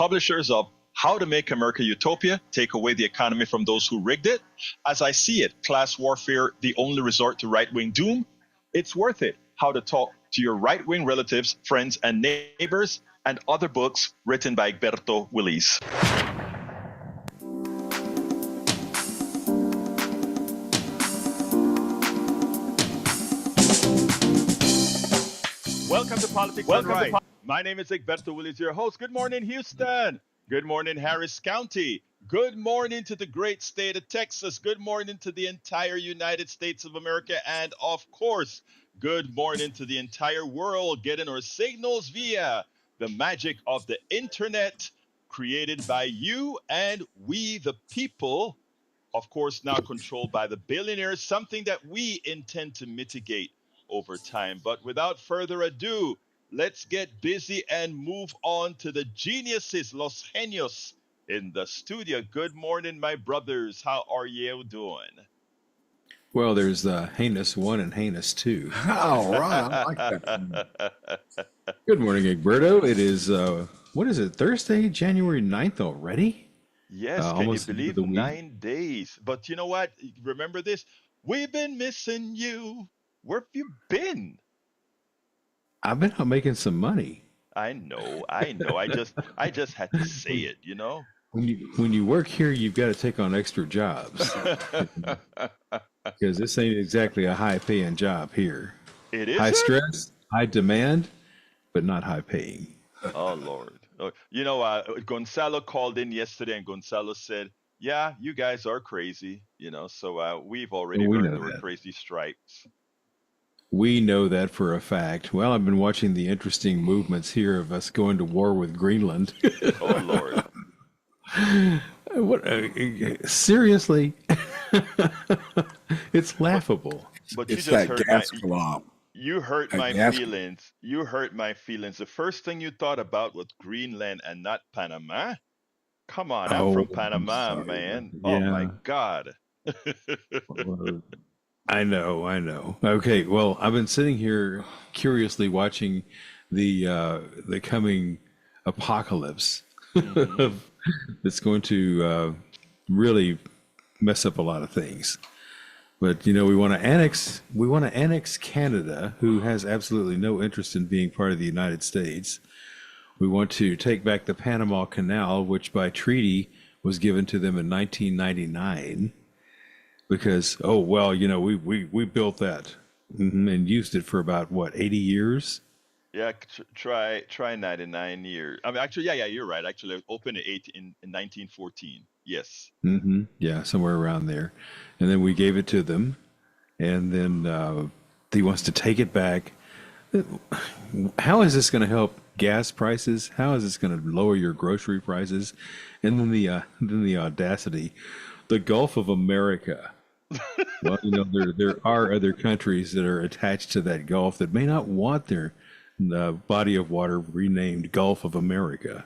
publishers of How to Make America Utopia, Take Away the Economy from Those Who Rigged It. As I See It, Class Warfare, The Only Resort to Right-Wing Doom. It's Worth It, How to Talk to Your Right-Wing Relatives, Friends, and Neighbors, and other books written by Egberto Willis. Welcome to Politics Done Right. My name is Egberto Willis, your host. Good morning, Houston. Good morning, Harris County. Good morning to the great state of Texas. Good morning to the entire United States of America. And of course, good morning to the entire world getting our signals via the magic of the internet created by you and we, the people, of course, now controlled by the billionaires, something that we intend to mitigate over time. But without further ado, let's get busy and move on to the geniuses, los genios, in the studio. Good morning, my brothers. How are you doing? Well, there's Heinous 1 and Heinous 2. All right, I like that. Good morning, Egberto. It is, what is it, Thursday, January 9th already? Yes, can you almost believe the week. 9 days? But you know what? Remember this? We've been missing you. Where have you been? I've been out making some money. I know. I just had to say it, you know? When you work here, you've got to take on extra jobs. Because this ain't exactly a high-paying job here. It is High stress, high demand, but not high-paying. Oh, Lord. You know, Gonzalo called in yesterday and Gonzalo said, yeah, you guys are crazy, you know, so we've already We earned know our that. crazy stripes. We know that for a fact. Well, I've been watching the interesting movements here of us going to war with Greenland. Oh, Lord. What? Seriously? It's laughable. But you It's just that hurt gas my, glop. you hurt That my gas. feelings. You hurt my feelings. The first thing you thought about was Greenland and not Panama. Come on, I'm Oh, from I'm Panama, sorry. man. Oh, my Yeah. God. I know. Okay, well, I've been sitting here curiously watching the coming apocalypse Mhm. that's going to really mess up a lot of things. But you know, we want to annex Canada, who has absolutely no interest in being part of the United States. We want to take back the Panama Canal, which by treaty was given to them in 1999. Because, oh, well, you know, we built that and used it for about, what, 80 years? Yeah, try 99 years. I mean, actually, yeah, you're right. Actually, it opened in 1914. Yes. Yeah, somewhere around there. And then we gave it to them. And then he wants to take it back. How is this going to help gas prices? How is this going to lower your grocery prices? And then the audacity, the Gulf of America. Well, you know, there are other countries that are attached to that Gulf that may not want their body of water renamed Gulf of America.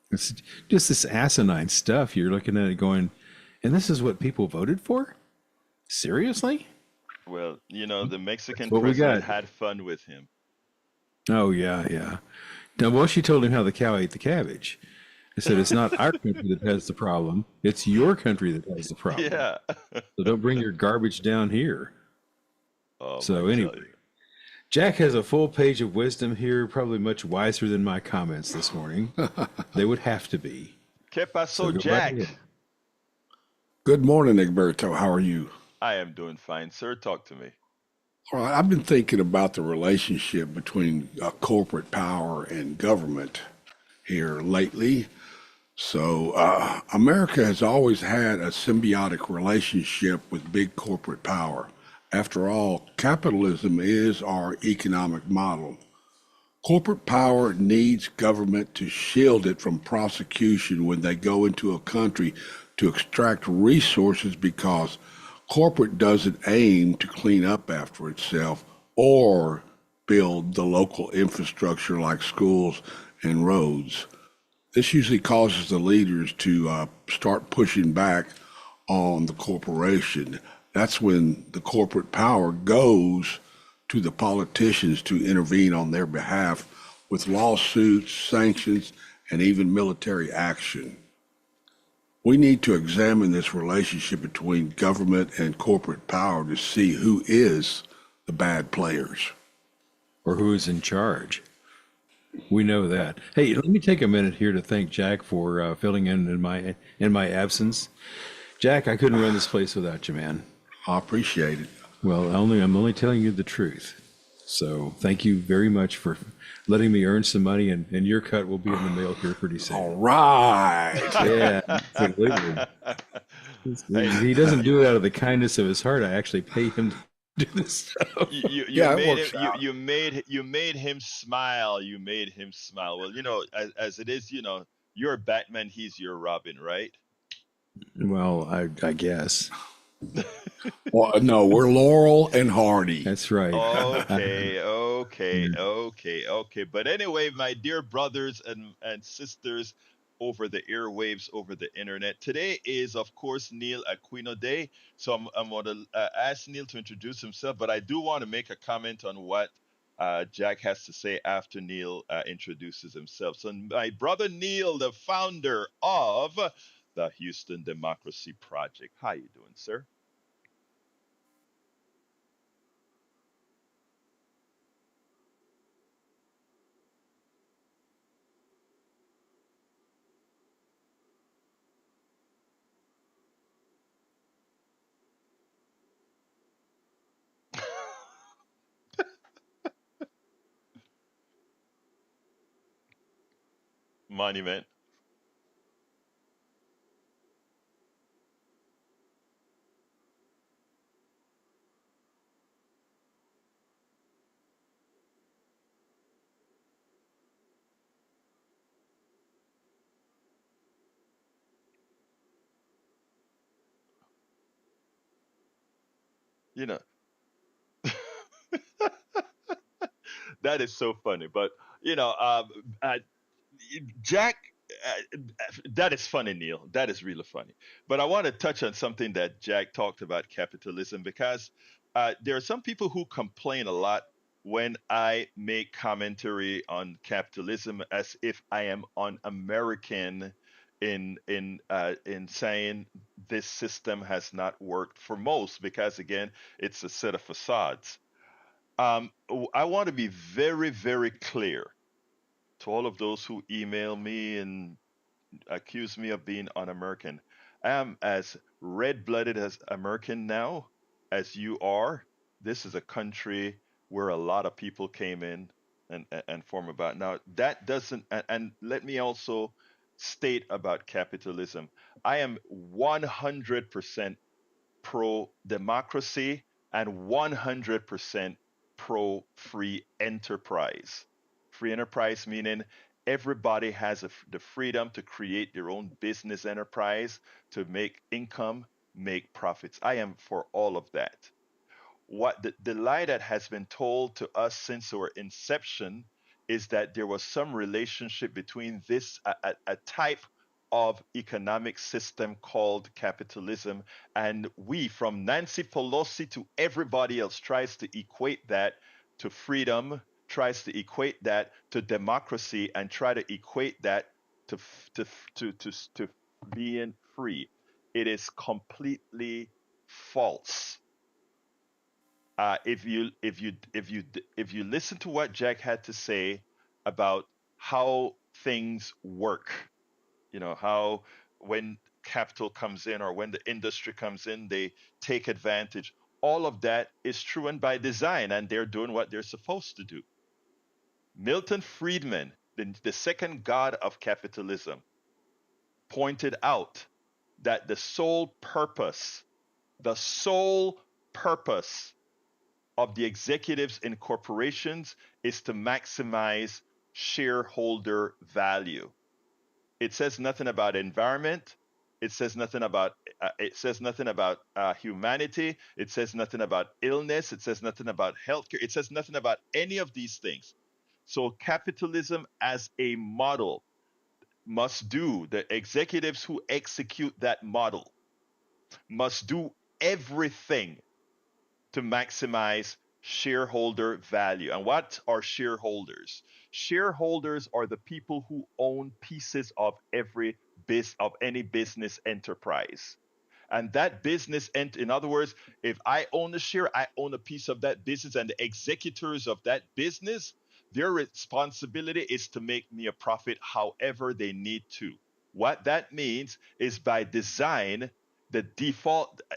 It's just this asinine stuff. You're looking at it going, and this is what people voted for? Seriously? Well, you know, the Mexican What we president got? had fun with him. Oh, yeah. Now, well, she told him how the cow ate the cabbage. I said, it's not our country that has the problem. It's your country that has the problem. Yeah. So don't bring your garbage down here. Oh, So I anyway, tell you. Jack has a full page of wisdom here, probably much wiser than my comments this morning. They would have to be. ¿Qué So pasó, go right Jack? ahead. Good morning, Egberto. How are you? I am doing fine, sir. Talk to me. All right, I've been thinking about the relationship between corporate power and government here lately. So, America has always had a symbiotic relationship with big corporate power. After all, capitalism is our economic model. Corporate power needs government to shield it from prosecution when they go into a country to extract resources because corporate doesn't aim to clean up after itself or build the local infrastructure like schools and roads. This usually causes the leaders to start pushing back on the corporation. That's when the corporate power goes to the politicians to intervene on their behalf with lawsuits, sanctions, and even military action. We need to examine this relationship between government and corporate power to see who is the bad players. Or who is in charge. We know that. Hey, let me take a minute here to thank Jack for filling in my absence. Jack, I couldn't run this place without you, man. I appreciate it. Well, I'm only telling you the truth. So thank you very much for letting me earn some money, and your cut will be in the mail here pretty All soon. right. Yeah, absolutely. Hey, He doesn't do it out of the kindness of his heart. I actually pay him to do this stuff. you Yeah, it made him works out. you made him smile. You made him smile. Well, as it is, you're Batman, he's your Robin, right? Well, I guess Well, no, we're Laurel and Hardy. that's right. Okay, okay, okay, okay. But anyway, my dear brothers and sisters over the airwaves, over the internet, today is, of course, Neil Aquino Day. So I'm going to ask Neil to introduce himself, but I do want to make a comment on what Jack has to say after Neil introduces himself. So, my brother Neil, the founder of the Houston Democracy Project. How you doing, sir? Monument. You know, that is so funny. But you know, uh, Jack, uh, that is funny, Neil. That is really funny. But I want to touch on something that Jack talked about capitalism because there are some people who complain a lot when I make commentary on capitalism as if I am un-American in saying this system has not worked for most because again it's a set of facades. I want to be very, very clear to all of those who email me and accuse me of being un-American. I am as red-blooded as American now as you are. This is a country where a lot of people came in and form about. Now that doesn't and let me also state about capitalism. I am 100% pro democracy and 100% pro free enterprise. Free enterprise meaning everybody has the freedom to create their own business enterprise, to make income, make profits. I am for all of that. What the lie that has been told to us since our inception is that there was some relationship between this a type of economic system called capitalism, and we, from Nancy Pelosi to everybody else, tries to equate that to freedom, tries to equate that to democracy, and try to equate that to to being free. It is completely false. If you listen to what Jack had to say about how things work, how when capital comes in or when the industry comes in, they take advantage. All of that is true and by design, and they're doing what they're supposed to do. Milton Friedman, the second god of capitalism, pointed out that the sole purpose of the executives in corporations is to maximize shareholder value. It says nothing about environment. It says nothing about humanity. It says nothing about illness. It says nothing about healthcare. It says nothing about any of these things. So capitalism as a model must do the executives who execute that model must do everything to maximize shareholder value. And what are shareholders? Shareholders are the people who own pieces of any business enterprise. And that in other words, if I own a share, I own a piece of that business, and the executors of that business, their responsibility is to make me a profit however they need to. What that means is by design,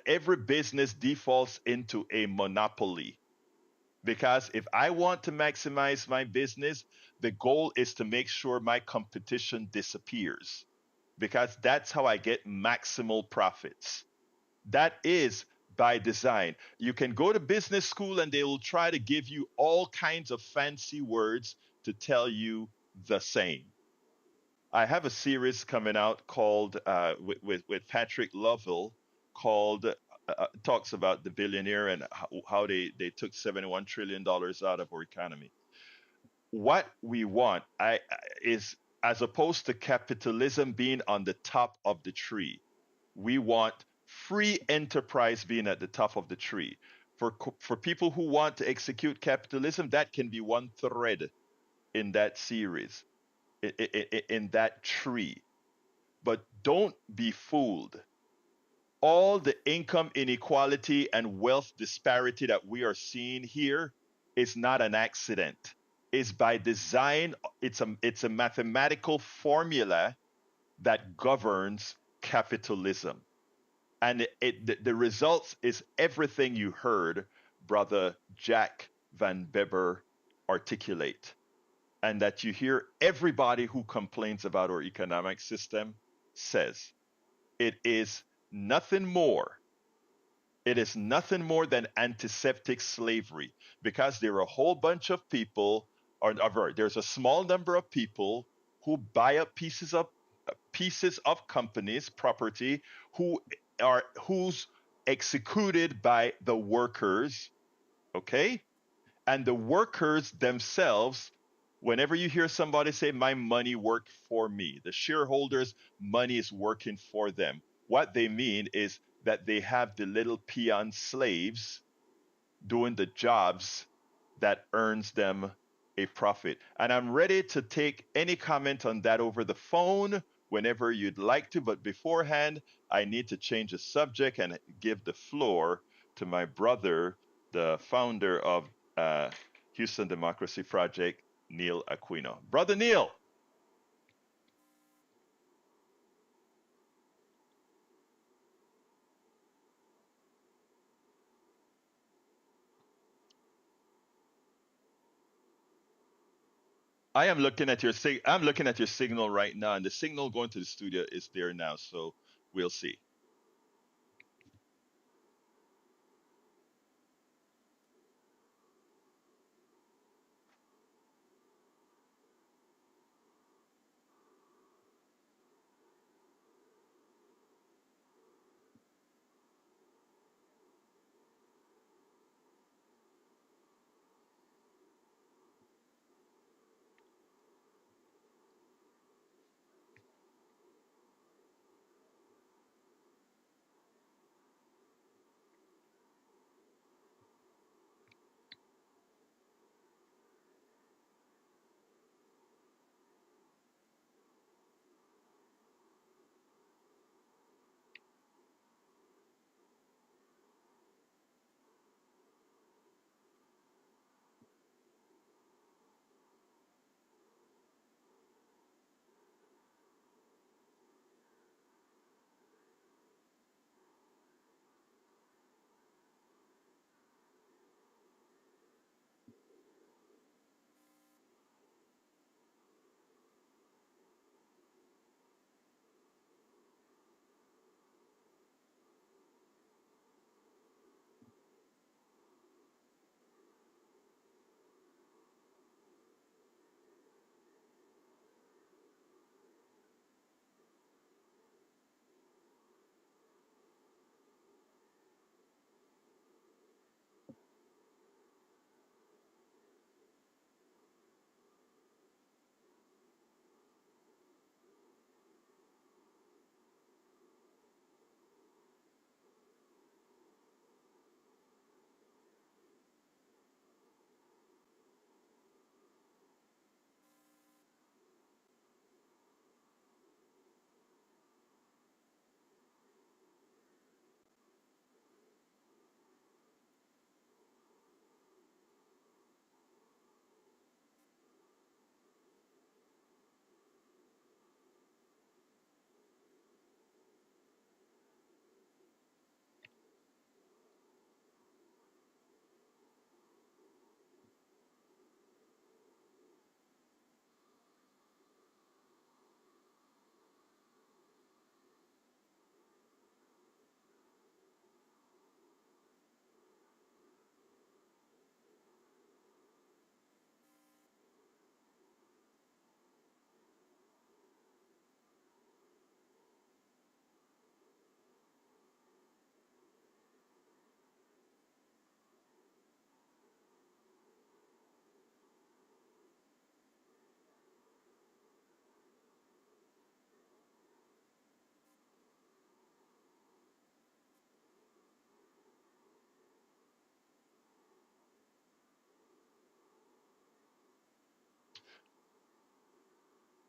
every business defaults into a monopoly. Because if I want to maximize my business, the goal is to make sure my competition disappears. Because that's how I get maximal profits. That is by design. You can go to business school and they will try to give you all kinds of fancy words to tell you the same. I have a series coming out called with Patrick Lovell called talks about the billionaire and how they took $71 trillion out of our economy. What we want is, as opposed to capitalism being on the top of the tree, we want free enterprise being at the top of the tree. For people who want to execute capitalism, that can be one thread in that series, in that tree. But don't be fooled. All the income inequality and wealth disparity that we are seeing here is not an accident. It's by design. It's a mathematical formula that governs capitalism. And the results is everything you heard brother Jack Van Beber articulate, and that you hear everybody who complains about our economic system says. It is nothing more. It is nothing more than antiseptic slavery, because there are a whole bunch of people, there's a small number of people who buy up pieces of companies, property, who who's executed by the workers, okay? And the workers themselves, whenever you hear somebody say, my money worked for me, the shareholders' money is working for them, what they mean is that they have the little peon slaves doing the jobs that earns them a profit. And I'm ready to take any comment on that over the phone whenever you'd like to. But beforehand, I need to change the subject and give the floor to my brother, the founder of Houston Democracy Project, Neil Aquino. Brother Neil. I'm looking at your signal right now, and the signal going to the studio is there now, so we'll see.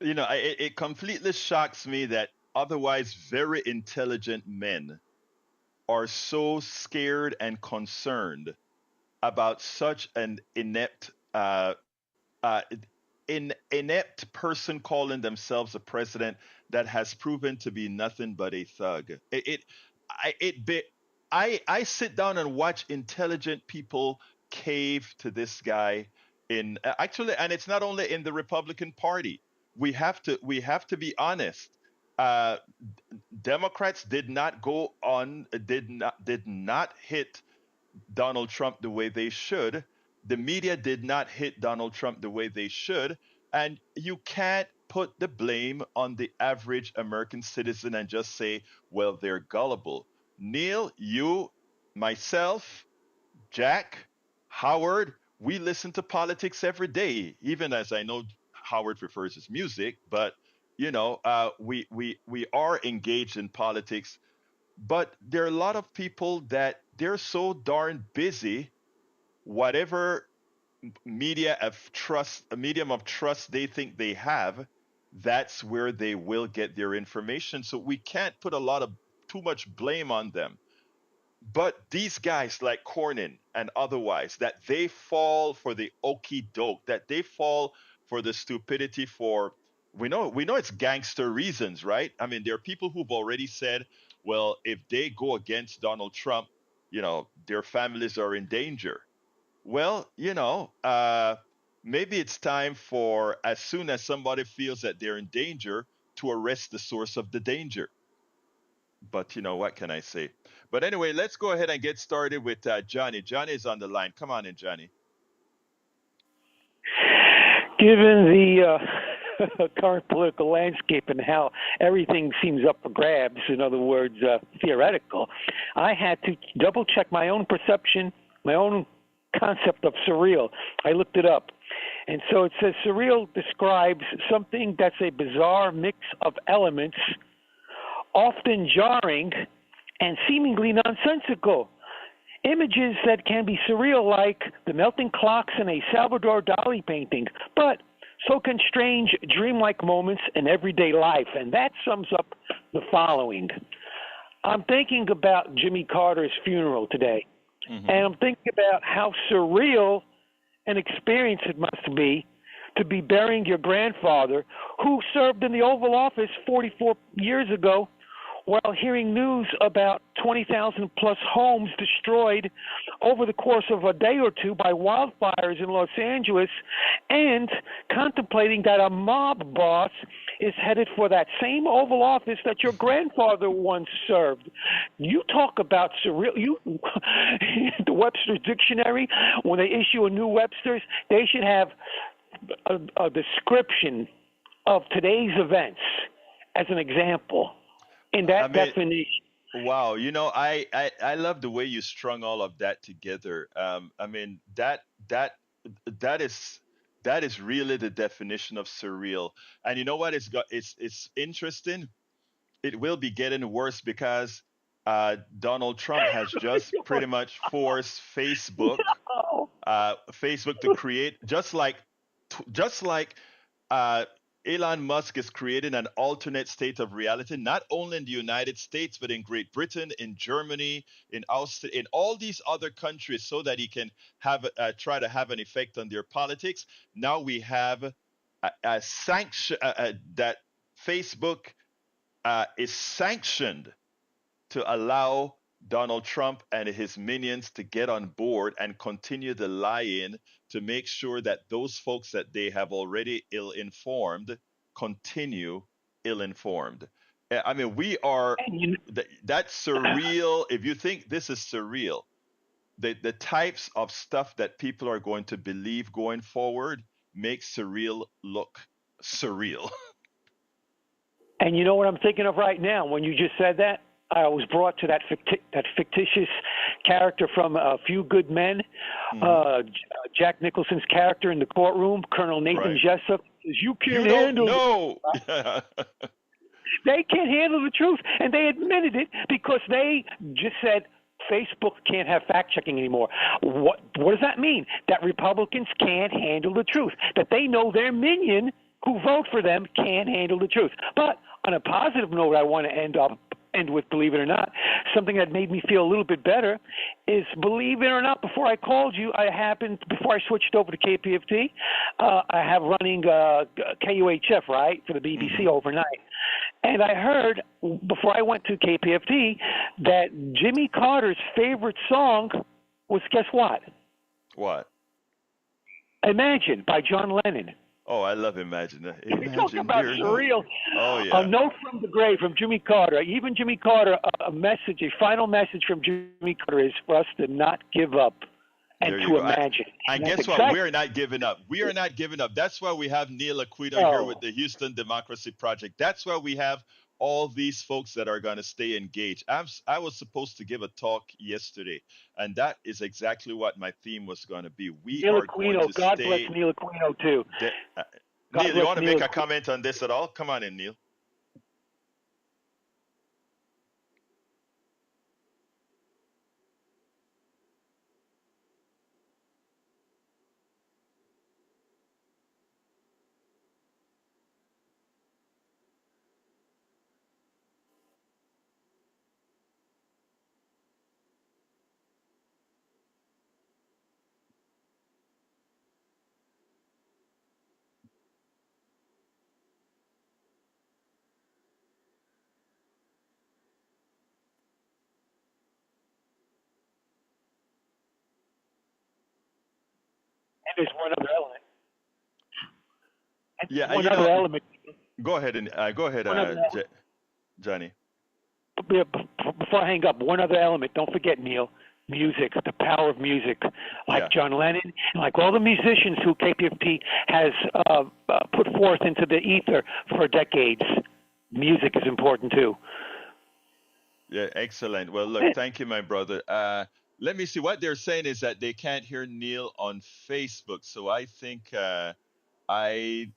it completely shocks me that otherwise very intelligent men are so scared and concerned about such an uh, inept person calling themselves a president that has proven to be nothing but a thug. I, it, be, I sit down and watch intelligent people cave to this guy in actually, and it's not only in the Republican Party. We have to be honest. Uh, Democrats did not hit Donald Trump the way they should. The media did not hit Donald Trump the way they should. And you can't put the blame on the average American citizen and just say, well, they're gullible. Neil, you, myself, Jack, Howard, we listen to politics every day, even as I know Howard prefers his music, but we are engaged in politics, but there are a lot of people that they're so darn busy, whatever medium of trust they think they have, that's where they will get their information. So we can't put a lot of too much blame on them. But these guys like Cornyn and otherwise, that they fall for the okey doke, that they fall for the stupidity for we know it's gangster reasons, right? I mean, there are people who've already said, well, if they go against Donald Trump, their families are in danger. Well, maybe it's time for as soon as somebody feels that they're in danger to arrest the source of the danger. But what can I say? But anyway, let's go ahead and get started with Johnny. Johnny is on the line. Come on in, Johnny. Given the current political landscape and how everything seems up for grabs, in other words, theoretical, I had to double check my own perception, my own concept of surreal. I looked it up. And so it says surreal describes something that's a bizarre mix of elements, often jarring and seemingly nonsensical. Images that can be surreal, like the melting clocks in a Salvador Dali painting, but so can strange, dreamlike moments in everyday life. And that sums up the following. I'm thinking about Jimmy Carter's funeral today, and I'm thinking about how surreal an experience it must be to be burying your grandfather, who served in the Oval Office 44 years ago, while hearing news about 20,000 plus homes destroyed over the course of a day or two by wildfires in Los Angeles, and contemplating that a mob boss is headed for that same Oval Office that your grandfather once served. You talk about surreal. The Webster's Dictionary, when they issue a new Webster's, they should have a description of today's events as an example. In that definition. Wow, I love the way you strung all of that together. I mean that is really the definition of surreal. And you know what? It's interesting. It will be getting worse because Donald Trump has just pretty much forced Facebook to create just like uh, Elon Musk is creating an alternate state of reality, not only in the United States, but in Great Britain, in Germany, in Austria, in all these other countries, so that he can try to have an effect on their politics. Now we have a sanction that Facebook is sanctioned to allow Donald Trump and his minions to get on board and continue the lie-in to make sure that those folks that they have already ill-informed continue ill-informed. I mean, we are that's surreal. If you think this is surreal, the types of stuff that people are going to believe going forward makes surreal look surreal. And you know what I'm thinking of right now when you just said that? I was brought to that fictitious character from A Few Good Men, Jack Nicholson's character in the courtroom, Colonel Nathan Jessup. Says, you can't handle it. They can't handle the truth. And they admitted it because they just said Facebook can't have fact-checking anymore. What does that mean? That Republicans can't handle the truth, that they know their minion who vote for them can't handle the truth. But on a positive note, I want to end with, believe it or not, something that made me feel a little bit better is, believe it or not, before I called you, before I switched over to KPFT, I have running KUHF, right, for the BBC overnight. And I heard, before I went to KPFT, that Jimmy Carter's favorite song was, guess what? What? Imagine, by John Lennon. Oh, I love Imagine. You're talking about surreal. Oh, yeah. A note from the grave from Jimmy Carter. Even Jimmy Carter, a final message from Jimmy Carter is for us to not give up and to imagine. And guess what? We're not giving up. We are not giving up. That's why we have Neil Aquino here with the Houston Democracy Project. That's why we have all these folks that are going to stay engaged. I was supposed to give a talk yesterday, and that is exactly what my theme was going to be. Neil Aquino, God bless Neil Aquino too. Neil, you want to make a comment on this at all? Come on in, Neil. And there's one other element. Element. Go ahead, Johnny. Before I hang up, one other element. Don't forget, Neil. Music, the power of music, like John Lennon, and like all the musicians who KPFT has put forth into the ether for decades. Music is important too. Yeah, excellent. Well, look, thank you, my brother. Let me see. What they're saying is that they can't hear Neil on Facebook, so I think I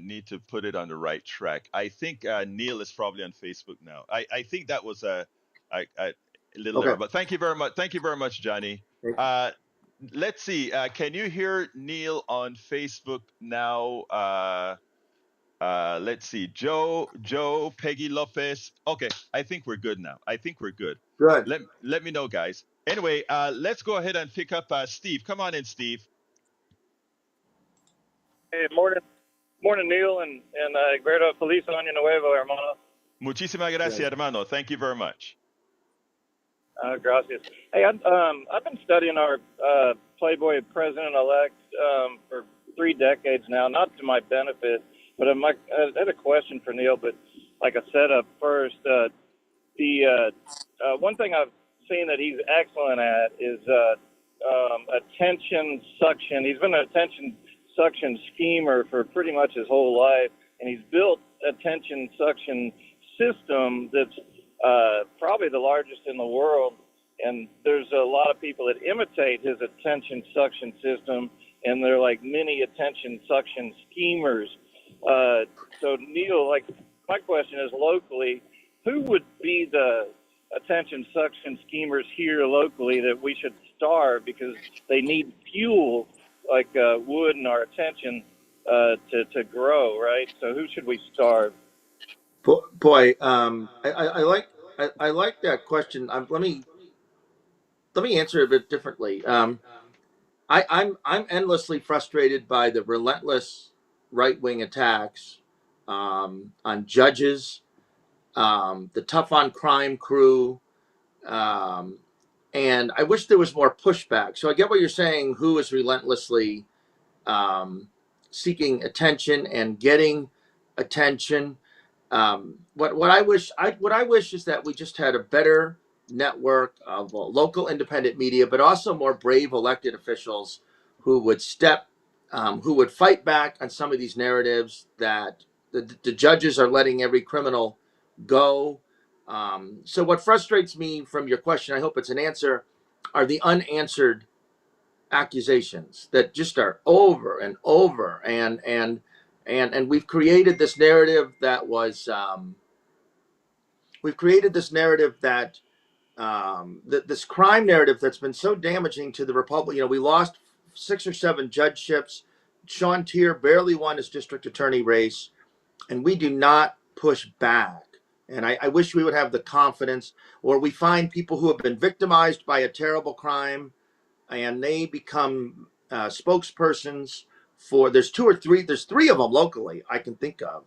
need to put it on the right track. I think Neil is probably on Facebook now. I think that was a little error, but thank you very much. Thank you very much, Johnny. Let's see. Can you hear Neil on Facebook now? Let's see. Joe, Peggy Lopez. Okay, I think we're good now. Good. Let me know, guys. Anyway, let's go ahead and pick up Steve. Come on in, Steve. Hey, morning, Neil, and Alberto, feliz año nuevo, hermano. Muchísimas gracias, hermano. Thank you very much. Gracias. Hey, I've been studying our Playboy president-elect for 3 decades now, not to my benefit, but I had a question for Neil, but like a setup first. The one thing I've seen that he's excellent at is attention suction. He's been an attention suction schemer for pretty much his whole life, and he's built attention suction system that's probably the largest in the world. And there's a lot of people that imitate his attention suction system, and they're like mini attention suction schemers. So Neil, like, my question is, locally, who would be the attention suction schemers here locally that we should starve because they need fuel like wood and our attention to grow, right? So who should we starve? Boy, I like that question. Let me answer it a bit differently. I'm endlessly frustrated by the relentless right-wing attacks on judges, the tough on crime crew, and I wish there was more pushback. So I get what you're saying. Who is relentlessly seeking attention and getting attention? What I wish is that we just had a better network of local independent media, but also more brave elected officials who would who would fight back on some of these narratives that the judges are letting every criminal go. So what frustrates me from your question, I hope it's an answer, are the unanswered accusations that just are over and over, and we've created this narrative that was this crime narrative that's been so damaging to the republic. We lost 6 or 7 judgeships Sean Tier barely won his district attorney race, and we do not push back. And I wish we would have the confidence, or we find people who have been victimized by a terrible crime and they become spokespersons for, there's three of them locally I can think of.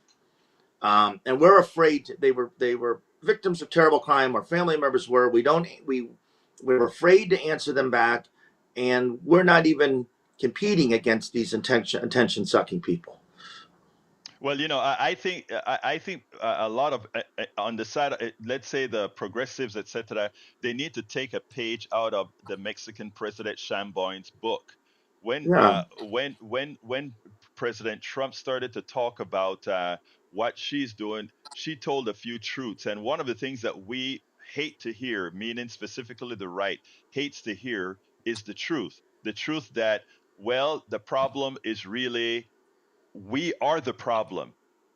And we're afraid they were victims of terrible crime, or family members were. We're afraid to answer them back, and we're not even competing against these attention sucking people. Well, I think a lot of on the side, let's say the progressives, etc., they need to take a page out of the Mexican president Chamboin's book. Yeah, When President Trump started to talk about what she's doing, she told a few truths, and one of the things that we hate to hear, meaning specifically the right hates to hear, is the truth. The truth that, well, the problem is really we are the problem.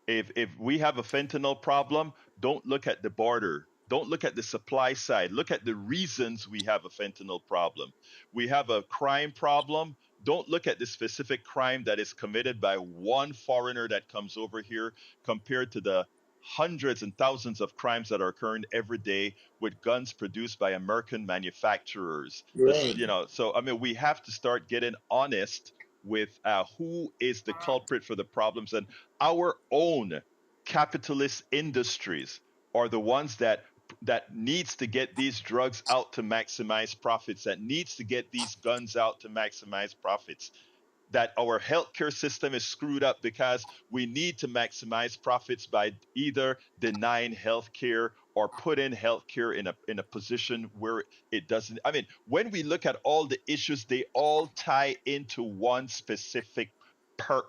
If we have a fentanyl problem, don't look at the border. Don't look at the supply side. Look at the reasons we have a fentanyl problem. We have a crime problem. Don't look at the specific crime that is committed by one foreigner that comes over here compared to the hundreds and thousands of crimes that are occurring every day with guns produced by American manufacturers. This, right. so I mean, we have to start getting honest with who is the culprit for the problems, and our own capitalist industries are the ones that needs to get these drugs out to maximize profits, that needs to get these guns out to maximize profits, that our healthcare system is screwed up because we need to maximize profits by either denying healthcare or putting healthcare in a position where it doesn't. I mean, when we look at all the issues, they all tie into one specific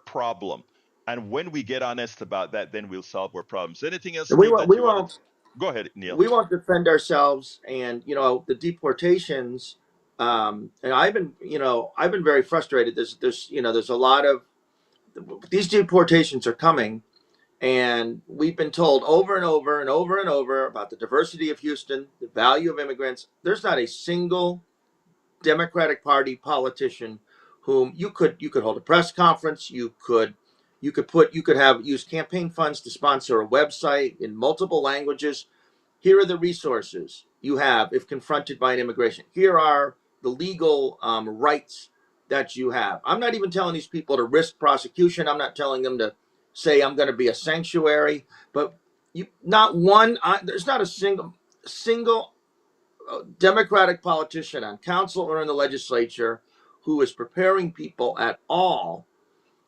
problem. And when we get honest about that, then we'll solve our problems. Anything else, And we Steve, won't that we you wanted? won't Go ahead, Neil. we won't defend ourselves. And the deportations. And I've been very frustrated. There's a lot of these deportations are coming, and we've been told over and over and over and over about the diversity of Houston, the value of immigrants. There's not a single Democratic Party politician whom you could hold a press conference. You could use campaign funds to sponsor a website in multiple languages. Here are the resources you have if confronted by an immigration. Here are the legal rights that you have. I'm not even telling these people to risk prosecution. I'm not telling them to say I'm going to be a sanctuary. But there's not a single Democratic politician on council or in the legislature who is preparing people at all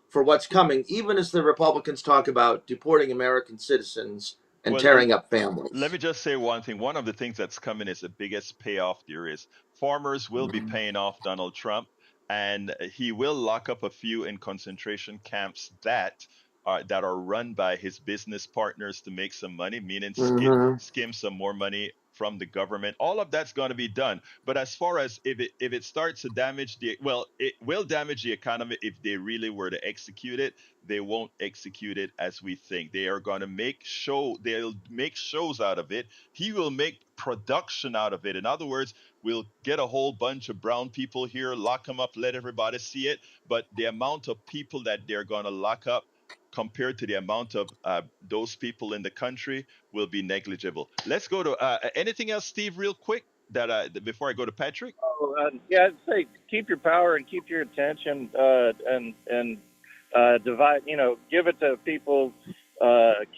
for what's coming, even as the Republicans talk about deporting American citizens and Well, tearing up let families. me just say one thing. One of the things that's coming is the biggest payoff there is. Farmers will be paying off Donald Trump, and he will lock up a few in concentration camps that are run by his business partners to make some money, meaning Mm-hmm. skim some more money from the government. All of that's going to be done. But as far as if it starts to damage it will damage the economy if they really were to execute it. They won't execute it as we think. They are going to they'll make shows out of it. He will make production out of it. In other words, we'll get a whole bunch of brown people here, lock them up, let everybody see it. But the amount of people that they're going to lock up compared to the amount of those people in the country will be negligible. Let's go to anything else, Steve, real quick, before I go to Patrick. Yeah, I'd say keep your power and keep your attention, and divide. Give it to people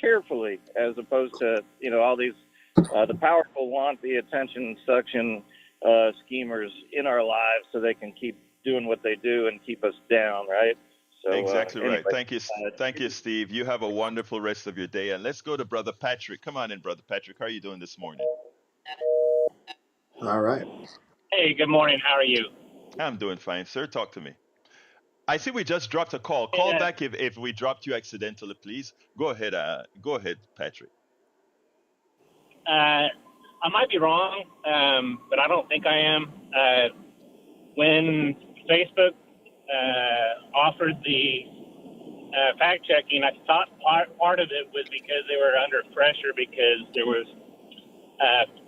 carefully, as opposed to all these. The powerful want the attention suction schemers in our lives so they can keep doing what they do and keep us down, right? So Exactly right. anyway, Thank you, Steve. You have a wonderful rest of your day. And let's go to Brother Patrick. Come on in, Brother Patrick. How are you doing this morning? All right. Hey, good morning. How are you? I'm doing fine, sir. Talk to me. I see we just dropped a call. Call Yeah, back if we dropped you accidentally, please. Go ahead. Go ahead, Patrick. I might be wrong, but I don't think I am. When Facebook offered the fact checking, I thought part of it was because they were under pressure because there was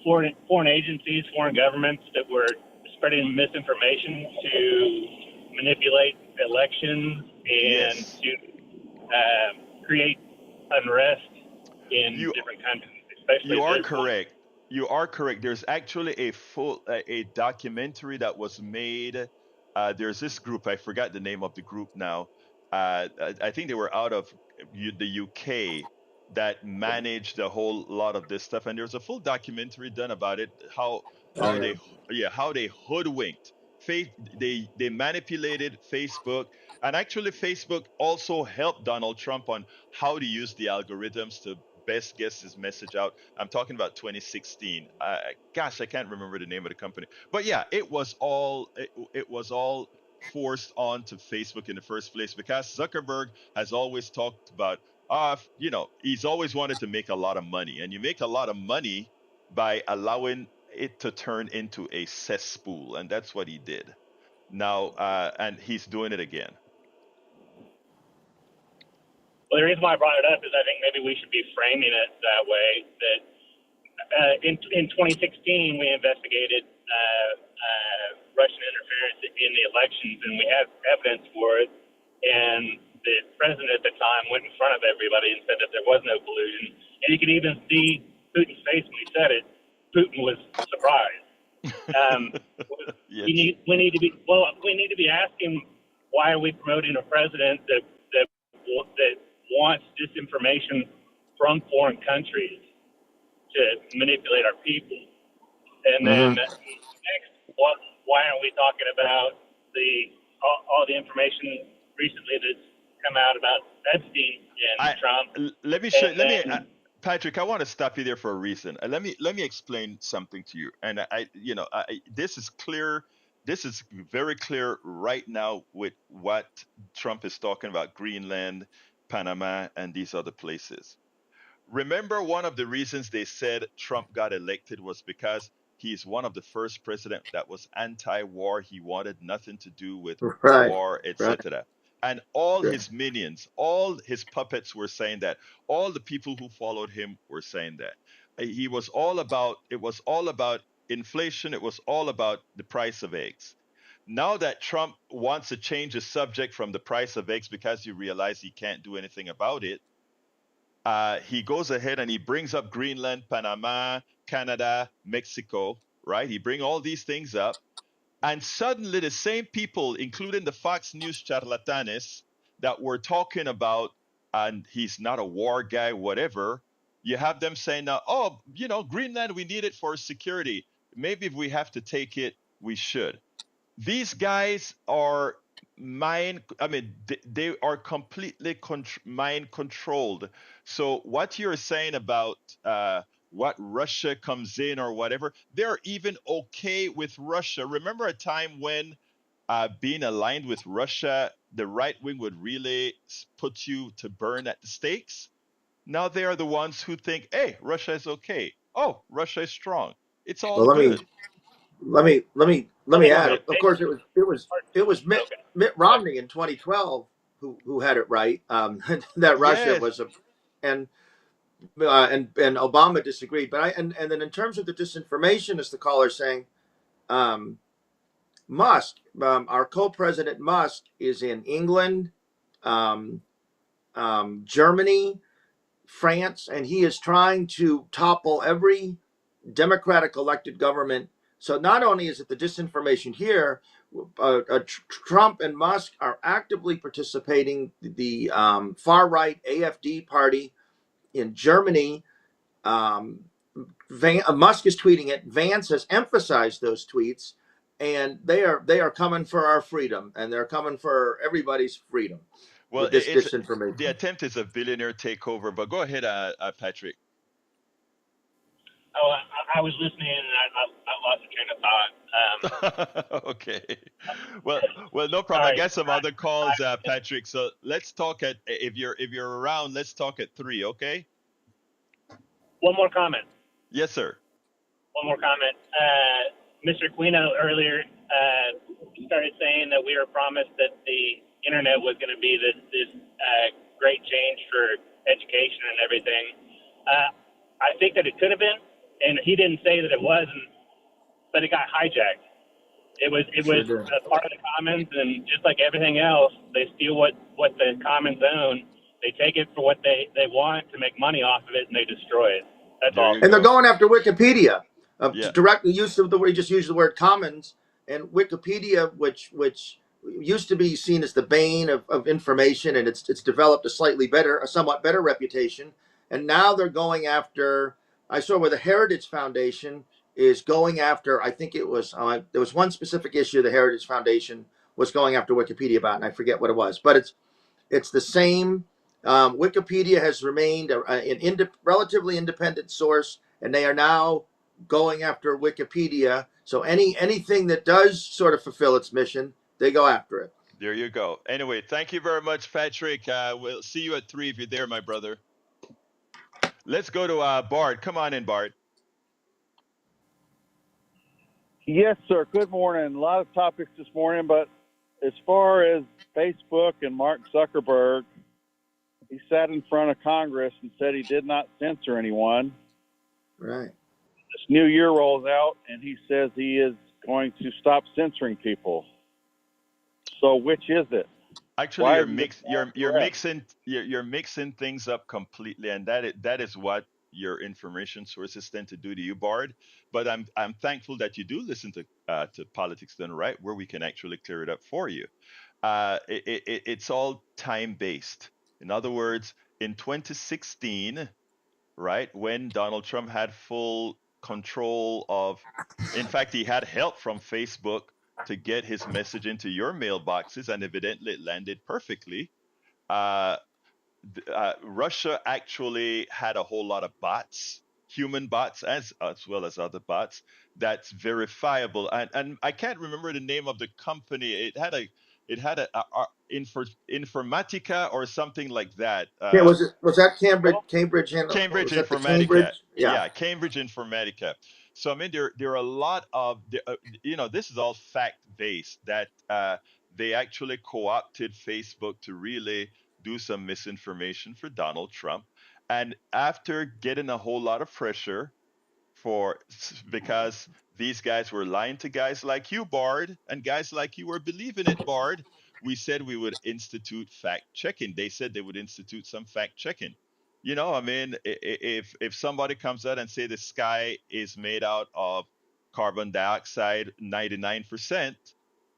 foreign agencies, foreign governments that were spreading misinformation to manipulate elections and Yes. to create unrest in You different countries, especially you are this one. correct. You are correct. There's actually a documentary that was made. There's this group. I forgot the name of the group now. I think they were out of the UK that managed a whole lot of this stuff, and there's a full documentary done about it. Oh How yeah. they how they hoodwinked. They manipulated Facebook, and actually Facebook also helped Donald Trump on how to use the algorithms to best gets his message out. I'm talking about 2016. Gosh, I can't remember the name of the company, but yeah, it was all forced onto Facebook in the first place because Zuckerberg has always talked about, he's always wanted to make a lot of money, and you make a lot of money by allowing it to turn into a cesspool, and that's what he did. Now, and he's doing it again. Well, the reason why I brought it up is I think maybe we should be framing it that way. That in 2016 we investigated Russian interference in the elections, and we have evidence for it. And the president at the time went in front of everybody and said that there was no collusion. And you could even see Putin's face when he said it. Putin was surprised. Um, Yes. we need to be asking, why are we promoting a president that wants disinformation from foreign countries to manipulate our people? And then next, why aren't we talking about all the information recently that's come out about Epstein and Trump? Let me show. Let me, Patrick. I want to stop you there for a reason. Let me explain something to you. And this is clear. This is very clear right now with what Trump is talking about: Greenland, Panama, and these other places. Remember, one of the reasons they said Trump got elected was because he's one of the first president that was anti-war. He wanted nothing to do with Right. war, Right. etc. And all Sure. his minions, all his puppets were saying that. All the people who followed him were saying that. He was all about, it was all about inflation. It was all about the price of eggs. Now that Trump wants to change the subject from the price of eggs because he realized he can't do anything about it, he goes ahead and he brings up Greenland, Panama, Canada, Mexico, right? He bring all these things up, and suddenly the same people, including the Fox News charlatanes that were talking about, and he's not a war guy, whatever. You have them saying now, oh, Greenland, we need it for security. Maybe if we have to take it, we should. These guys are they are completely mind controlled. So what you're saying about what Russia comes in or whatever, they're even okay with Russia. Remember a time when being aligned with Russia, the right wing would really put you to burn at the stakes. Now they are the ones who think, hey, Russia is okay. Oh, Russia is strong. It's all Well, good. let me Okay, Go add. ahead. Of course, it was okay. Mitt Romney in 2012 who had it right, that Russia Yes. was and and Obama disagreed. But and then in terms of the disinformation, as the caller is saying, um, Musk, our co-president Musk, is in England, um, Germany, France, and he is trying to topple every Democratic elected government. So not only is it the disinformation here, Trump and Musk are actively participating. The far right AFD party in Germany, Musk is tweeting it. Vance has emphasized those tweets, and they are coming for our freedom, and they're coming for everybody's freedom Well, with this it's the disinformation. attempt is a billionaire takeover. But go ahead, Patrick. Oh, I was listening and I lost the train of thought. Okay. Well, no problem. I Sorry. got some other calls, Patrick. So let's talk at if you're around. Let's talk at 3. Okay. One more comment. Yes, sir. One more comment. Mr. Aquino earlier started saying that we were promised that the internet was going to be this great change for education and everything. I think that it could have been, and he didn't say that it wasn't, but it got hijacked. It Sure was did. a part of the commons, and just like everything else, they steal what the commons own. They take it for what they want to make money off of it, and they destroy it. That's There all. you And they're go. going after Wikipedia. Yeah. Directly use of the word, just use the word commons, and Wikipedia, which used to be seen as the bane of information, and it's developed a somewhat better reputation. And now they're going after. I saw where the Heritage Foundation is going after. I think it was there was one specific issue the Heritage Foundation was going after Wikipedia about, and I forget what it was, but it's the same. Wikipedia has remained an relatively independent source, and they are now going after Wikipedia. So anything that does sort of fulfill its mission, they go after it. There you go. Anyway, thank you very much, Patrick. We'll see you at 3 if you're there, my brother. Let's go to Bart. Come on in, Bart. Yes, sir. Good morning. A lot of topics this morning, but as far as Facebook and Mark Zuckerberg, he sat in front of Congress and said he did not censor anyone. Right. This new year rolls out, and he says he is going to stop censoring people. So which is it? Actually, Why you're isn't it mix you're you're correct? mixing you're mixing things up completely, and that is what your information sources tend to do to you, Bard. But I'm thankful that you do listen to Politics Done Right, where we can actually clear it up for you. It's all time based. In other words, in 2016, right, when Donald Trump had full control of, in fact, he had help from Facebook to get his message into your mailboxes, and evidently it landed perfectly. Uh, Russia actually had a whole lot of bots, human bots as well as other bots that's verifiable. And I can't remember the name of the company. It had a Informatica or something like that. Yeah, was that Cambridge Cambridge was that the Cambridge? Informatica. Yeah. Yeah, Cambridge Informatica. So I mean, there are a lot of this is all fact based that they actually co-opted Facebook to really do some misinformation for Donald Trump, and after getting a whole lot of pressure because these guys were lying to guys like you, Bard, and guys like you were believing it, Bard. We said we would institute fact checking. They said they would institute some fact checking. I mean, if somebody comes out and say the sky is made out of carbon dioxide 99%,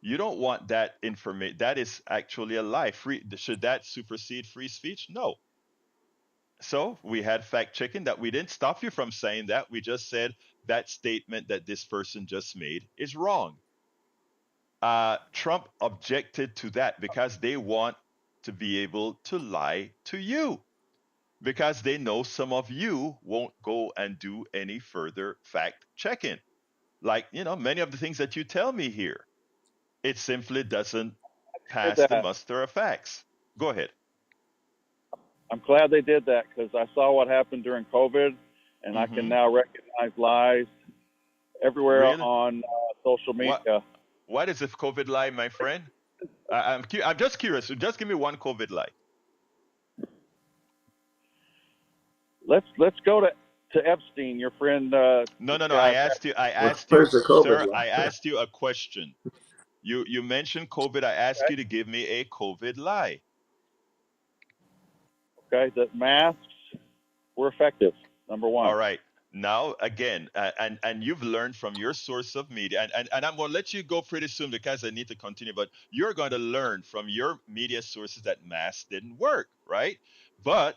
you don't want that information. That is actually a lie. Should that supersede free speech? No. So we had fact checking that we didn't stop you from saying that. We just said that statement that this person just made is wrong. Trump objected to that because they want to be able to lie to you because they know some of you won't go and do any further fact checking. Like, many of the things that you tell me here, it simply doesn't Did pass the that. muster of facts. Go ahead. I'm glad they did that because I saw what happened during COVID, and I can Hmm. now recognize lies everywhere Really? on social What? media. What is a COVID lie, my friend? I'm just curious. So just give me one COVID lie. Let's go to Epstein, your friend. No, This no, no. I guy. asked you. I asked you, Where's the COVID sir. one? I asked you a question. You mentioned COVID. I asked you to give me a COVID lie. Okay, that masks were effective. Number All one. right. Now again, and you've learned from your source of media, and I'm going to let you go pretty soon because I need to continue. But you're going to learn from your media sources that masks didn't work, right? But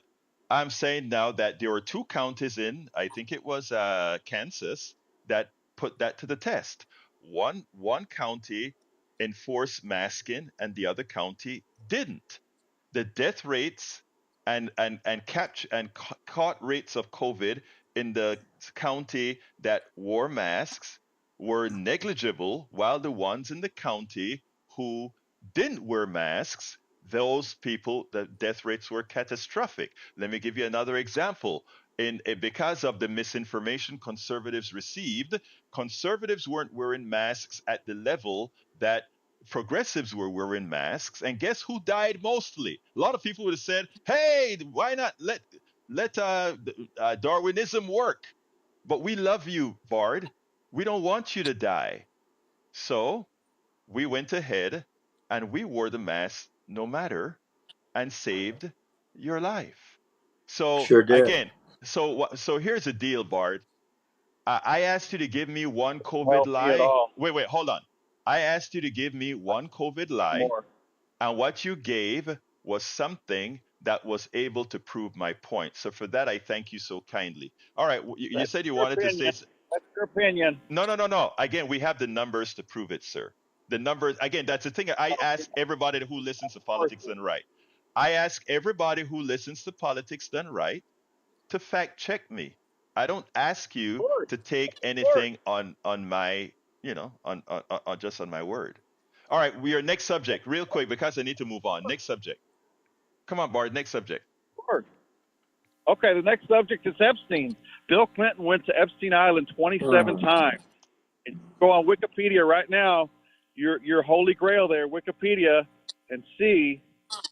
I'm saying now that there were two counties in, I think it was Kansas, that put that to the test. One county enforced masking, and the other county didn't. The death rates and catch and caught rates of COVID in the county that wore masks were negligible, while the ones in the county who didn't wear masks, those people, the death rates were catastrophic. Let me give you another example. Because of the misinformation conservatives received, conservatives weren't wearing masks at the level that progressives were wearing masks, and guess who died mostly? A lot of people would have said, "Hey, why not let Darwinism work?" But we love you, Bard. We don't want you to die. So we went ahead and we wore the mask no matter and saved your life. So Sure did. again, so here's the deal, Bart. I asked you to give me one COVID Help me at lie. all. Wait, hold on. I asked you to give me one COVID lie, More. and what you gave was something that was able to prove my point. So for that, I thank you so kindly. All right, you That's said you your wanted to say. opinion. That's your opinion. No, no, no, no. Again, we have the numbers to prove it, sir. The numbers, again, that's the thing I ask everybody who listens to Politics Done Right. I ask everybody who listens to Politics Done Right to fact check me. I don't ask you to take anything on my, on just on my word. All right, we are next subject, real quick, because I need to move on. Next subject. Come on, Bart, next subject. Sure. Okay, the next subject is Epstein. Bill Clinton went to Epstein Island 27 times. And go on Wikipedia right now, your holy grail there, Wikipedia, and see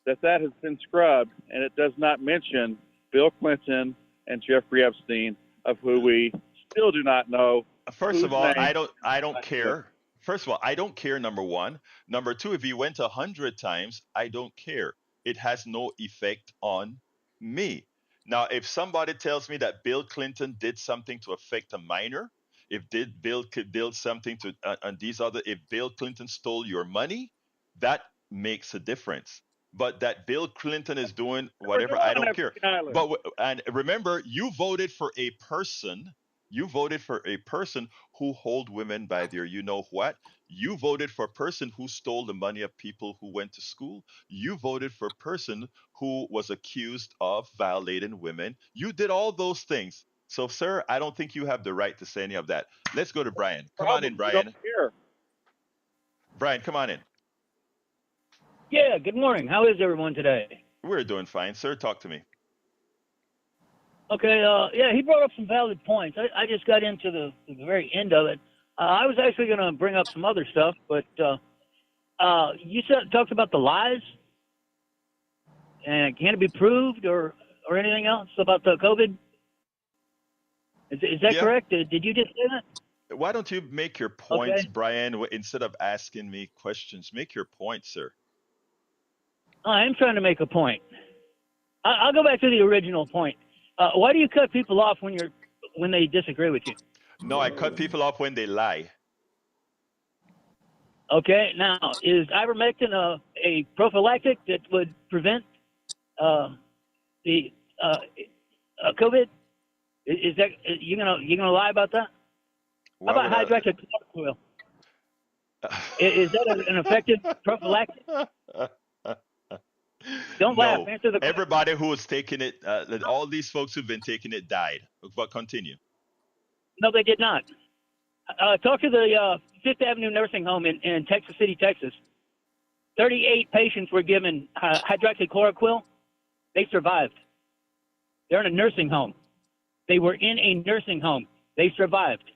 that has been scrubbed, and it does not mention Bill Clinton and Jeffrey Epstein, of who we still do not know. First of all, name. I don't care. First of all, I don't care. Number one. Number two, if he went 100 times, I don't care. It has no effect on me. Now, if somebody tells me that Bill Clinton did something to affect a minor, if did Bill could build something to and these other, if Bill Clinton stole your money, that makes a difference. But that Bill Clinton is doing whatever, I don't care. But and remember, you voted for a person. You voted for a person who hold women by their you know what. You voted for a person who stole the money of people who went to school. You voted for a person who was accused of violating women. You did all those things. So, sir, I don't think you have the right to say any of that. Let's go to Brian. Come on in, Brian. Brian, come on in. Yeah, good morning. How is everyone today? We're doing fine, sir. Talk to me. Okay, yeah, he brought up some valid points. I just got into the very end of it. I was actually going to bring up some other stuff, but you talked about the lies, and can it be proved or anything else about the COVID? Is that correct? Did you just say that? Why don't you make your points, Okay. Brian, instead of asking me questions? Make your point, sir. I am trying to make a point. I'll go back to the original point. Why do you cut people off when they disagree with you? No, I cut people off when they lie. Okay, now is ivermectin a prophylactic that would prevent the COVID? Is that you gonna lie about that? How about hydroxychloroquine? Is that an effective prophylactic? Don't laugh. Answer the question. Everybody who was taking it, all these folks who've been taking it died. But continue. No, they did not. Talk to the Fifth Avenue Nursing Home in Texas City, Texas. 38 patients were given hydroxychloroquine. They survived. They're in a nursing home. They were in a nursing home. They survived.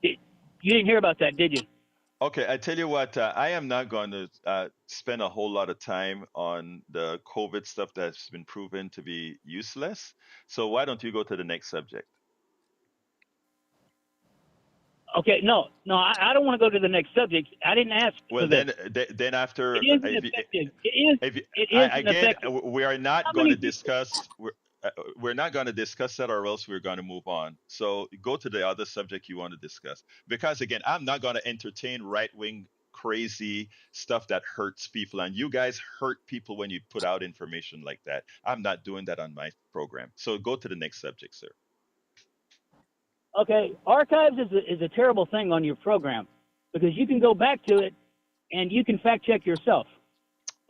You didn't hear about that, did you? Okay, I tell you what, I am not going to spend a whole lot of time on the COVID stuff that's been proven to be useless. So why don't you go to the next subject? Okay, no, I don't want to go to the next subject. I didn't ask Well, for this. then after, It is ineffective. It is ineffective. we are not How going to many discuss. We're not going to discuss that, or else we're going to move on. So go to the other subject you want to discuss, because again, I'm not going to entertain right-wing crazy stuff that hurts people, and you guys hurt people when you put out information like that. I'm not doing that on my program. So go to the next subject, sir. Okay, archives is a terrible thing on your program because you can go back to it and you can fact check yourself.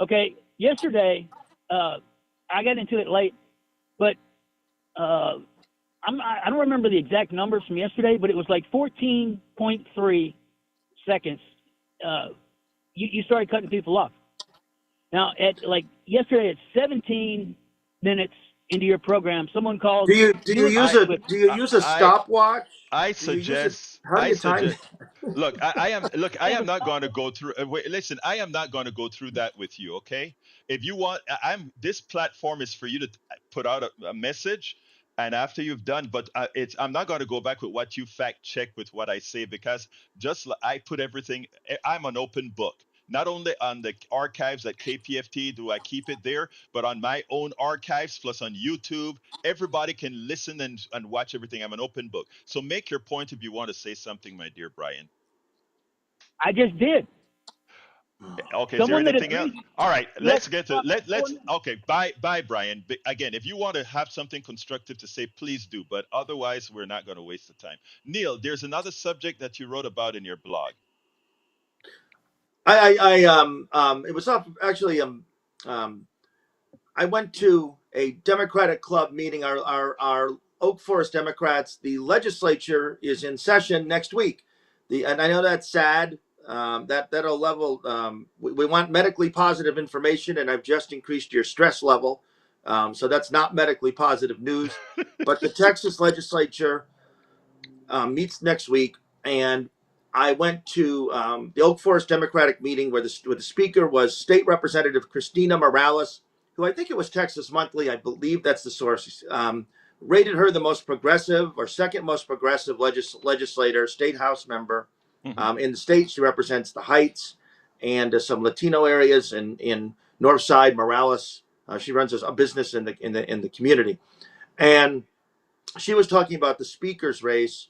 Okay, yesterday I got into it late, but I don't remember the exact numbers from yesterday, but it was like 14.3 seconds. You started cutting people off. Now at like yesterday at 17 minutes into your program, someone called. Do you use a stopwatch? I suggest. Look, I am not going to go through. Listen, I am not going to go through that with you. Okay, if you want, this platform is for you to put out a message, and after you've done, but I'm not going to go back with what you fact check with what I say, because I put everything, I'm an open book. Not only on the archives at KPFT do I keep it there, but on my own archives, plus on YouTube. Everybody can listen and watch everything. I'm an open book. So make your point if you want to say something, my dear Brian. I just did. Okay, is there Someone that anything else? agrees. All right, Let's let's get to stop let's before- okay, bye Brian. Again, if you want to have something constructive to say, please do, but otherwise we're not going to waste the time. Neil, there's another subject that you wrote about in your blog. It was up actually. I went to a Democratic club meeting. Our Oak Forest Democrats. The legislature is in session next week. And I know that's sad. That'll level. We want medically positive information, and I've just increased your stress level. So that's not medically positive news. But the Texas legislature meets next week, and I went to the Oak Forest Democratic meeting where the speaker was State Representative Christina Morales, who I think it was Texas Monthly, I believe that's the source, rated her the most progressive or second most progressive legislator, state house member Mm-hmm. in the state. She represents the Heights and some Latino areas in Northside. Morales, she runs a business in the community, and she was talking about the speaker's race,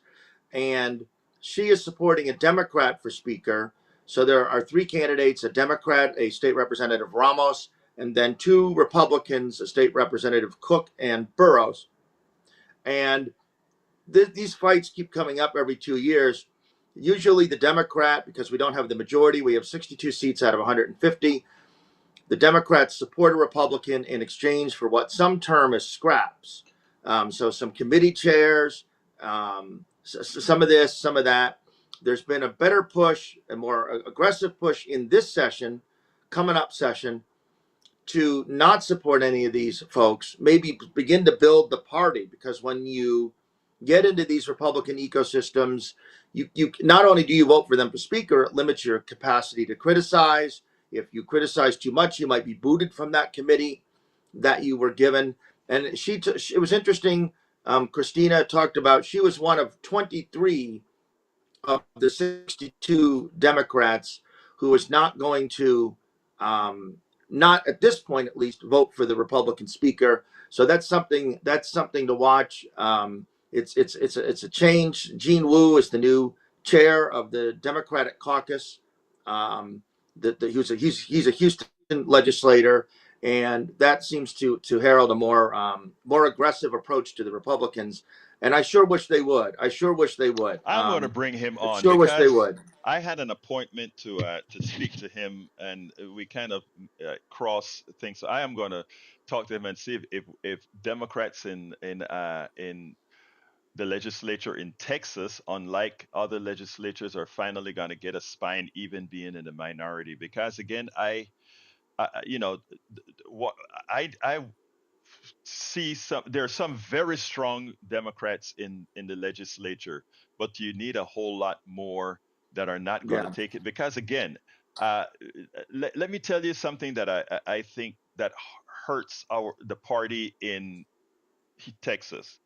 and she is supporting a Democrat for speaker. So there are three candidates: a Democrat, a state representative Ramos, and then two Republicans, a state representative Cook and Burrows. And these fights keep coming up every 2 years. Usually the Democrat, because we don't have the majority, we have 62 seats out of 150. The Democrats support a Republican in exchange for what some term as scraps. So some committee chairs, some of this, some of that. There's been a better push, a more aggressive push in this session, coming up session, to not support any of these folks, maybe begin to build the party, because when you get into these Republican ecosystems, you not only do you vote for them for speaker, it limits your capacity to criticize. If you criticize too much, you might be booted from that committee that you were given. And it was interesting. Christina talked about she was one of 23 of the 62 Democrats who is not going to, not at this point at least, vote for the Republican speaker. So that's something to watch. It's a change. Gene Wu is the new chair of the Democratic caucus. He's a Houston legislator, and that seems to herald a more aggressive approach to the Republicans. And I sure wish they would. I'm going to bring him on Sure wish they because would. I had an appointment to speak to him, and we kind of cross things. So I am going to talk to him and see if Democrats in the legislature in Texas, unlike other legislatures, are finally going to get a spine, even being in the minority. Because again, you know, what I see there are some very strong Democrats in the legislature, but you need a whole lot more that are not going to Yeah. take it. Because again, uh, let me tell you something that I think that hurts the party in Texas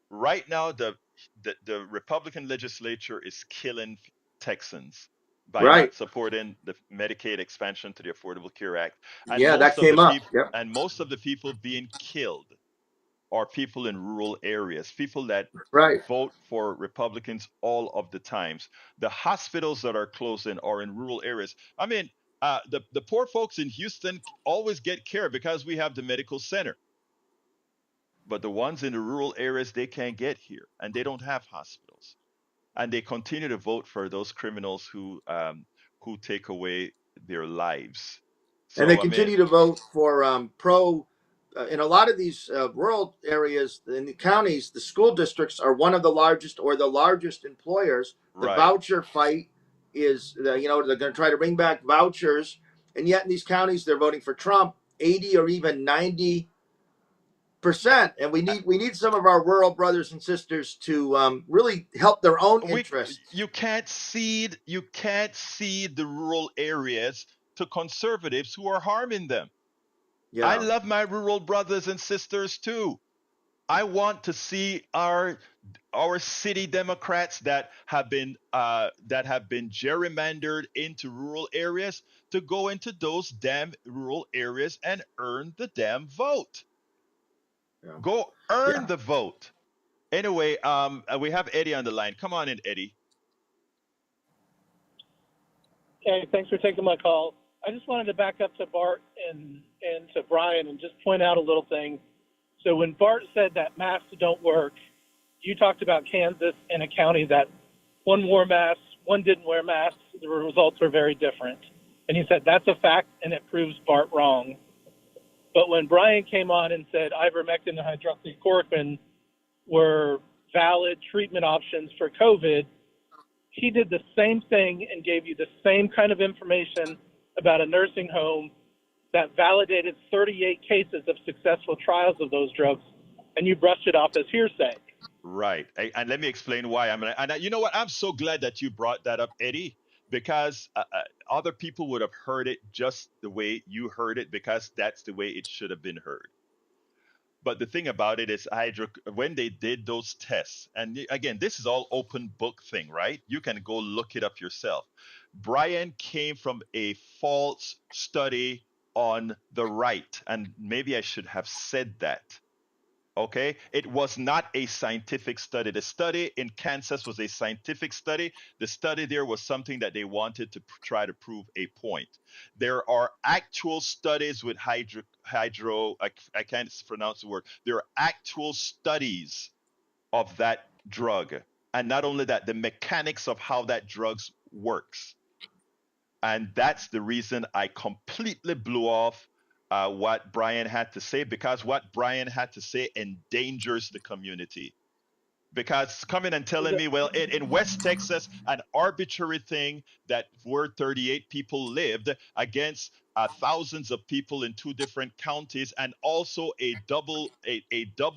right now. The Republican legislature is killing Texans by Right. not supporting the Medicaid expansion to the Affordable Care Act, and Yeah, that came up. Yep. most of the people being killed are people in rural areas, people that Right. vote for Republicans all of the times. The hospitals that are closing are in rural areas. I mean, the poor folks in Houston always get care because we have the medical center, but the ones in the rural areas, they can't get here, and they don't have hospitals, and they continue to vote for those criminals who take away their lives. And they So I mean, continue to vote for pro. In a lot of these rural areas in the counties, the school districts are one of the largest or the largest employers. The right. voucher fight is, they're going to try to bring back vouchers, and yet in these counties they're voting for Trump 80 or even 90%. And we need some of our rural brothers and sisters to really help their own we interests. you can't cede the rural areas to conservatives who are harming them. I Yeah. love my rural brothers and sisters too, I want to see our city Democrats that have been gerrymandered into rural areas to go into those damn rural areas and earn the damn vote. Yeah. Go earn Yeah. the vote. Anyway, we have Eddie on the line. Come on in, Eddie. Hey, thanks for taking my call. I just wanted to back up to Bart and to Brian and just point out a little thing. So when Bart said that masks don't work, you talked about Kansas and a county that one wore masks, one didn't wear masks. The results were very different. And he said that's a fact and it proves Bart wrong. But when Brian came on and said ivermectin and hydroxychloroquine were valid treatment options for COVID, he did the same thing and gave you the same kind of information about a nursing home that validated 38 cases of successful trials of those drugs, and you brushed it off as hearsay. Right. And let me explain why. You know what? I'm so glad that you brought that up, Eddie, because other people would have heard it just the way you heard it, because that's the way it should have been heard. But the thing about it is, when they did those tests, and again, this is all open book thing, right? You can go look it up yourself. Brian came from a false study on the right, and maybe I should have said that. Okay, it was not a scientific study. The study in Kansas was a scientific study. The study there was something that they wanted to try to prove a point. There are actual studies with I can't pronounce the word. There are actual studies of that drug. And not only that, the mechanics of how that drug works. And that's the reason I completely blew off what Brian had to say, because what Brian had to say endangers the community. Because coming and telling me, well, in West Texas, an arbitrary thing that where 38 people lived against thousands of people in two different counties, and also a double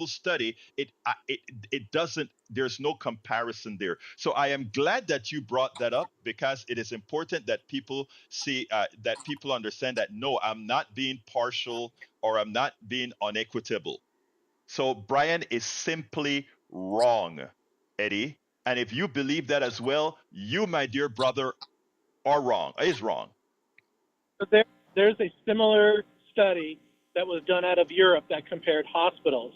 study, it doesn't. There's no comparison there. So I am glad that you brought that up, because it is important that people see that people understand that no, I'm not being partial or I'm not being unequitable. So Brian is simply wrong, Eddie. And if you believe that as well, you, my dear brother, are wrong. Is wrong. But there's a similar study that was done out of Europe that compared hospitals.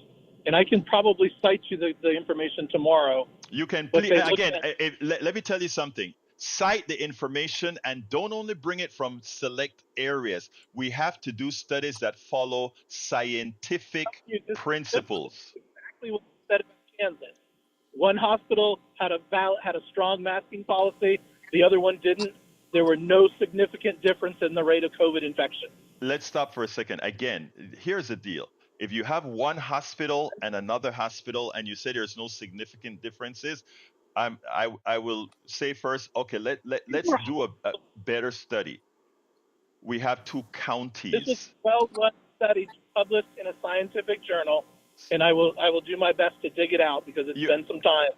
And I can probably cite you the information tomorrow. You can But please, they looked again, at, let me tell you something. Cite the information and don't only bring it from select areas. We have to do studies that follow scientific this is principles. exactly what you said about Kansas. One hospital had a strong masking policy. The other one didn't. There were no significant difference in the rate of COVID infection. Let's stop for a second. Again, here's the deal. If you have one hospital and another hospital and you say there's no significant differences, I will say first, okay, let's do a better study. We have two This is counties. a well-run study published in a scientific journal, and I will do my best to dig it out because it's been some time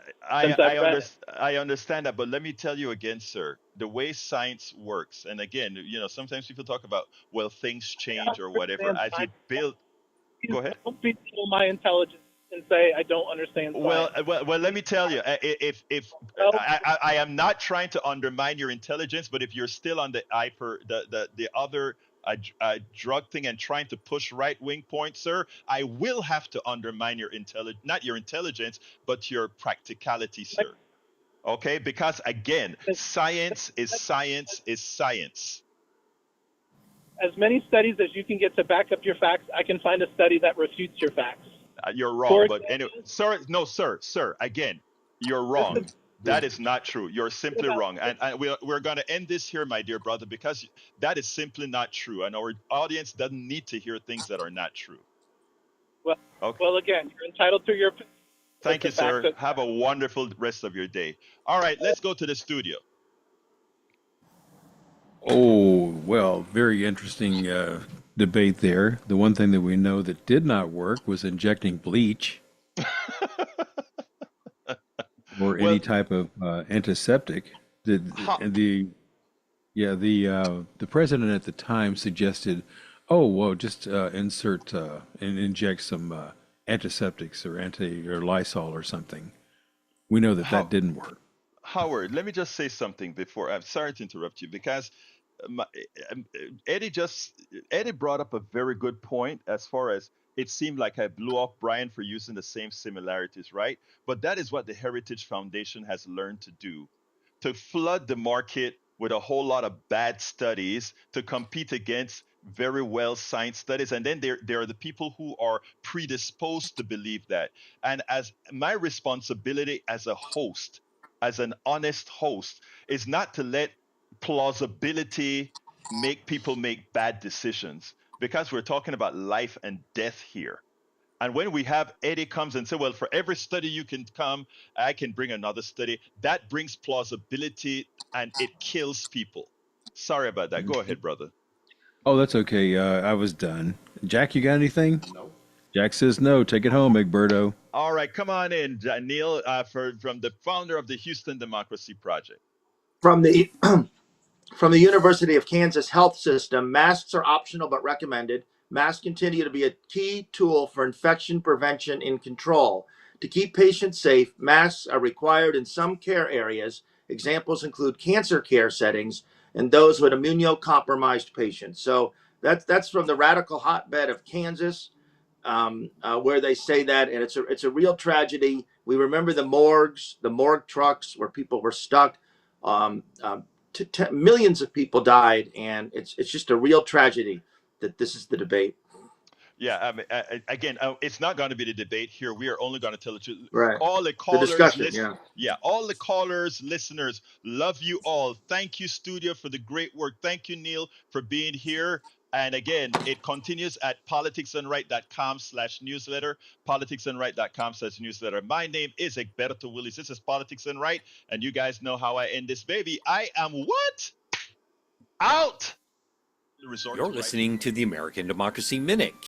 since I've read it. I understand that, but let me tell you again, sir, the way science works, and again, sometimes people talk about, well, things change or whatever Understand as you science. build. Go ahead. Don't belittle my intelligence and say I don't understand Well, science. let me tell you, if No, I am not trying to undermine your intelligence, but if you're still on the the other drug thing and trying to push right wing points, sir, I will have to undermine your intelligence, not your intelligence, but your practicality, sir. Okay, because again, science is science is science. as many studies as you can get to back up your facts, I can find a study that refutes your facts. You're For wrong, but example, anyway, sir, no, sir, again, you're wrong. That is not true. You're simply wrong. And we're going to end this here, my dear brother, because that is simply not true. And our audience doesn't need to hear things that are not true. well, Okay. well, again, you're entitled to your opinion. Thank you, The facts sir. Have a wonderful rest of your day. All right, let's go to the studio. Oh, well, very interesting debate there. The one thing that we know that did not work was injecting bleach or Well, any type of antiseptic. The ha, the yeah the president at the time suggested, oh well, just insert and inject some antiseptics or Lysol or something. We know that How, didn't work. Howard, let me just say something before. I'm sorry to interrupt you because my, um, Eddie just Eddie brought up a very good point as far as it seemed like I blew off Brian for using the same similarities, right? But that is what the Heritage Foundation has learned to do, to flood the market with a whole lot of bad studies to compete against very well science studies. And then there are the people who are predisposed to believe that. And as my responsibility as a host, as an honest host, is not to let plausibility make people make bad decisions, because we're talking about life and death here. And when we have Eddie comes and say, well, for every study you can come, I can bring another study, that brings plausibility and it kills people. Sorry about that. Go ahead, brother. Oh, that's okay. I was done. Jack, you got anything? No. Jack says no. Take it home, Egberto. All right, come on in, Neil, from the founder of the Houston Democracy Project. From the From the University of Kansas Health System, masks are optional but recommended. Masks continue to be a key tool for infection prevention and control. To keep patients safe, masks are required in some care areas. Examples include cancer care settings and those with immunocompromised patients. So that's from the radical hotbed of Kansas, where they say that, and it's a real tragedy. We remember the morgues, the morgue trucks where people were stuck. Um, um, Millions of people died, and it's just a real tragedy that this is the debate. Yeah, I mean, again, it's not going to be the debate here. We are only going to tell the truth. Right. All the The callers, discussion, yeah. yeah, all the callers, listeners, love you all. Thank you, studio, for the great work. Thank you, Neil, for being here. And again, it continues at politicsandright.com/newsletter, politicsandright.com/newsletter. My name is Egberto Willis. This is Politics and Right, and you guys know how I end this baby. I am what? Out. You're listening to the American Democracy Minute.